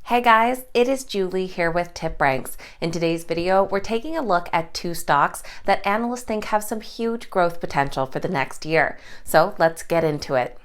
Hey guys, it is Julie here with TipRanks. In today's video, we're taking a look at two stocks that analysts think have some huge growth potential for the next year. So let's get into it.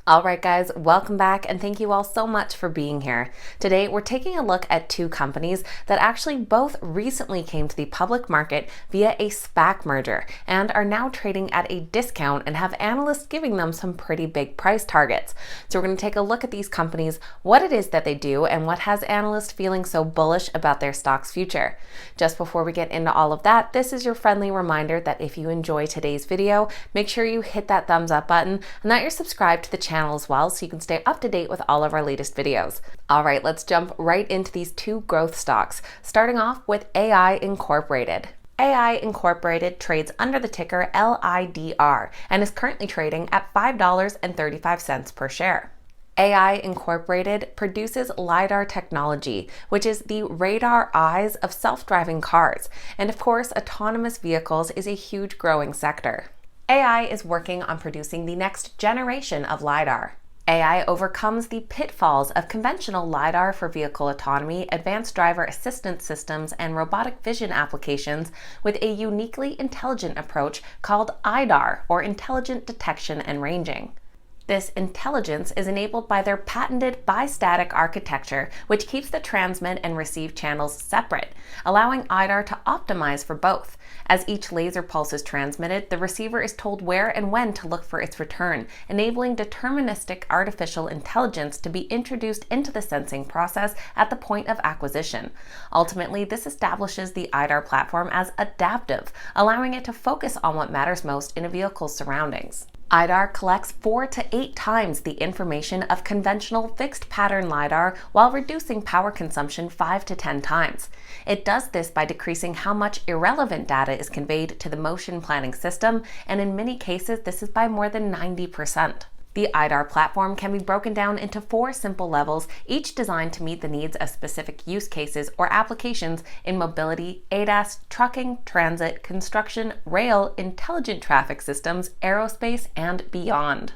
Alright guys, welcome back and thank you all so much for being here. Today we're taking a look at two companies that actually both recently came to the public market via a SPAC merger and are now trading at a discount and have analysts giving them some pretty big price targets. So we're going to take a look at these companies, what it is that they do, and what has analysts feeling so bullish about their stock's future. Just before we get into all of that, this is your friendly reminder that if you enjoy today's video, make sure you hit that thumbs up button and that you're subscribed to the channel as well so you can stay up to date with all of our latest videos. All right, let's jump right into these two growth stocks, starting off with AI Incorporated. AI Incorporated trades under the ticker LIDR and is currently trading at $5.35 per share. AI Incorporated produces LIDR technology, which is the radar eyes of self-driving cars. And of course, autonomous vehicles is a huge growing sector. AI is working on producing the next generation of LIDAR. AI overcomes the pitfalls of conventional LIDAR for vehicle autonomy, advanced driver assistance systems, and robotic vision applications with a uniquely intelligent approach called IDAR, or Intelligent Detection and Ranging. This intelligence is enabled by their patented bistatic architecture, which keeps the transmit and receive channels separate, allowing IDAR to optimize for both. As each laser pulse is transmitted, the receiver is told where and when to look for its return, enabling deterministic artificial intelligence to be introduced into the sensing process at the point of acquisition. Ultimately, this establishes the IDAR platform as adaptive, allowing it to focus on what matters most in a vehicle's surroundings. IDAR collects 4 to 8 times the information of conventional fixed pattern LIDAR while reducing power consumption 5 to 10 times. It does this by decreasing how much irrelevant data is conveyed to the motion planning system, and in many cases this is by more than 90%. The IDAR platform can be broken down into 4 simple levels, each designed to meet the needs of specific use cases or applications in mobility, ADAS, trucking, transit, construction, rail, intelligent traffic systems, aerospace, and beyond.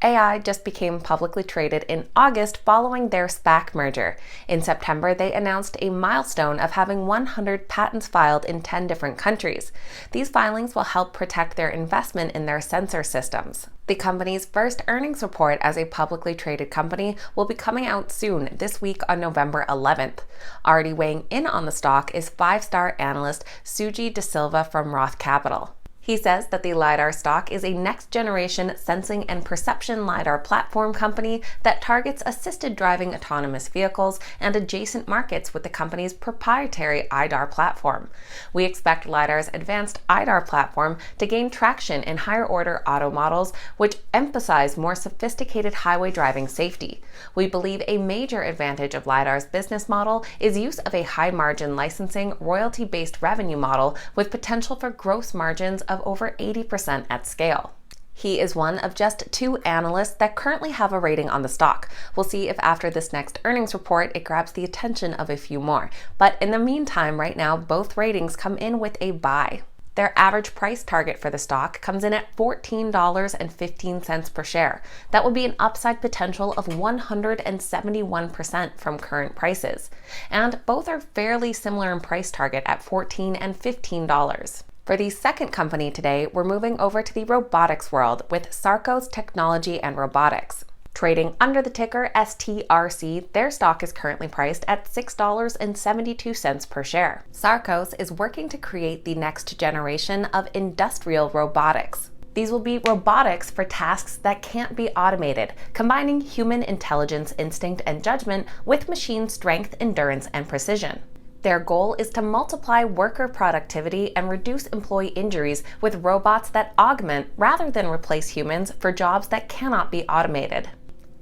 AI just became publicly traded in August following their SPAC merger. In September, they announced a milestone of having 100 patents filed in 10 different countries. These filings will help protect their investment in their sensor systems. The company's first earnings report as a publicly traded company will be coming out soon, this week on November 11th. Already weighing in on the stock is 5-star analyst Suji De Silva from Roth Capital. He says that the LIDAR stock is a next-generation sensing and perception LIDAR platform company that targets assisted driving autonomous vehicles and adjacent markets with the company's proprietary IDAR platform. We expect LIDAR's advanced IDAR platform to gain traction in higher-order auto models, which emphasize more sophisticated highway driving safety. We believe a major advantage of LIDAR's business model is use of a high-margin licensing, royalty-based revenue model with potential for gross margins of over 80% at scale. He is one of just 2 analysts that currently have a rating on the stock. We'll see if after this next earnings report it grabs the attention of a few more. But in the meantime, right now, both ratings come in with a buy. Their average price target for the stock comes in at $14.15 per share. That would be an upside potential of 171% from current prices. And both are fairly similar in price target at $14 and $15. For the second company today, we're moving over to the robotics world with Sarcos Technology and Robotics. Trading under the ticker STRC, their stock is currently priced at $6.72 per share. Sarcos is working to create the next generation of industrial robotics. These will be robotics for tasks that can't be automated, combining human intelligence, instinct, and judgment with machine strength, endurance, and precision. Their goal is to multiply worker productivity and reduce employee injuries with robots that augment rather than replace humans for jobs that cannot be automated.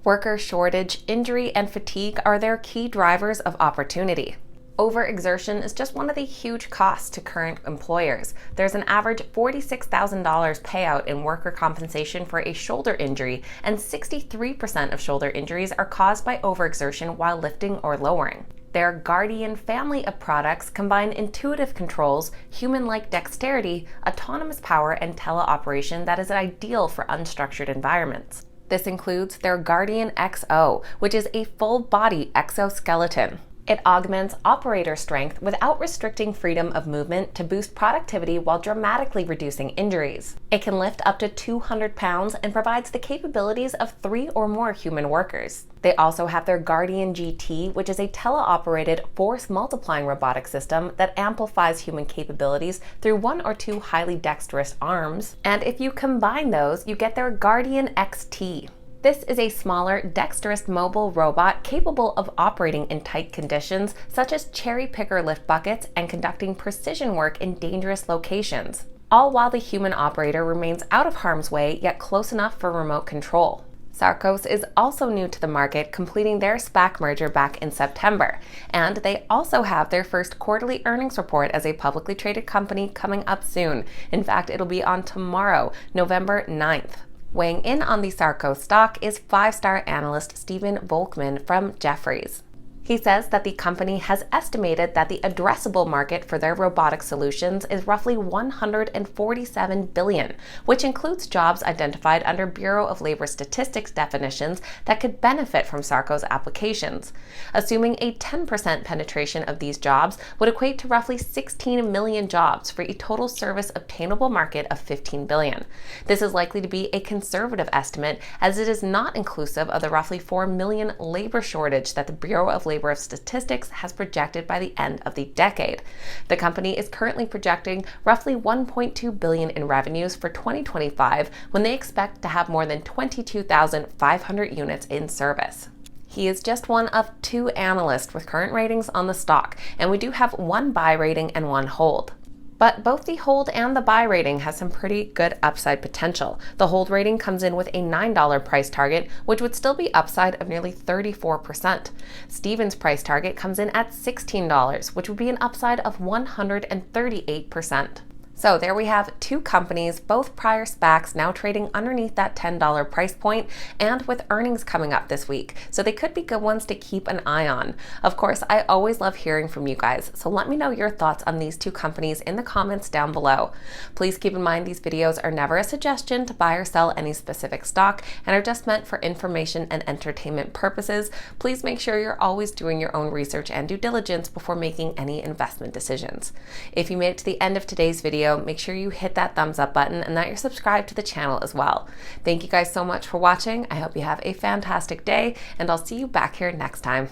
Worker shortage, injury, and fatigue are their key drivers of opportunity. Overexertion is just one of the huge costs to current employers. There's an average $46,000 payout in worker compensation for a shoulder injury, and 63% of shoulder injuries are caused by overexertion while lifting or lowering. Their Guardian family of products combine intuitive controls, human-like dexterity, autonomous power, and teleoperation that is ideal for unstructured environments. This includes their Guardian XO, which is a full-body exoskeleton. It augments operator strength without restricting freedom of movement to boost productivity while dramatically reducing injuries. It can lift up to 200 pounds and provides the capabilities of 3 or more human workers. They also have their Guardian GT, which is a teleoperated force-multiplying robotic system that amplifies human capabilities through 1 or 2 highly dexterous arms. And if you combine those, you get their Guardian XT. This is a smaller, dexterous mobile robot capable of operating in tight conditions, such as cherry picker lift buckets and conducting precision work in dangerous locations, all while the human operator remains out of harm's way yet close enough for remote control. Sarcos is also new to the market, completing their SPAC merger back in September, and they also have their first quarterly earnings report as a publicly traded company coming up soon. In fact, it'll be on tomorrow, November 9th. Weighing in on the Sarcos stock is 5-star analyst Stephen Volkmann from Jefferies. He says that the company has estimated that the addressable market for their robotic solutions is roughly $147 billion, which includes jobs identified under Bureau of Labor Statistics definitions that could benefit from Sarcos applications. Assuming a 10% penetration of these jobs would equate to roughly 16 million jobs for a total service obtainable market of $15 billion. This is likely to be a conservative estimate, as it is not inclusive of the roughly 4 million labor shortage that the Bureau of Labor of Statistics has projected by the end of the decade. The company is currently projecting roughly $1.2 billion in revenues for 2025, when they expect to have more than 22,500 units in service. He is just one of 2 analysts with current ratings on the stock, and we do have 1 buy rating and 1 hold. But both the hold and the buy rating has some pretty good upside potential. The hold rating comes in with a $9 price target, which would still be upside of nearly 34%. Stephen's price target comes in at $16, which would be an upside of 138%. So there we have 2 companies, both prior SPACs, now trading underneath that $10 price point and with earnings coming up this week. So they could be good ones to keep an eye on. Of course, I always love hearing from you guys, so let me know your thoughts on these 2 companies in the comments down below. Please keep in mind these videos are never a suggestion to buy or sell any specific stock and are just meant for information and entertainment purposes. Please make sure you're always doing your own research and due diligence before making any investment decisions. If you made it to the end of today's video, make sure you hit that thumbs up button and that you're subscribed to the channel as well. Thank you guys so much for watching. I hope you have a fantastic day, and I'll see you back here next time.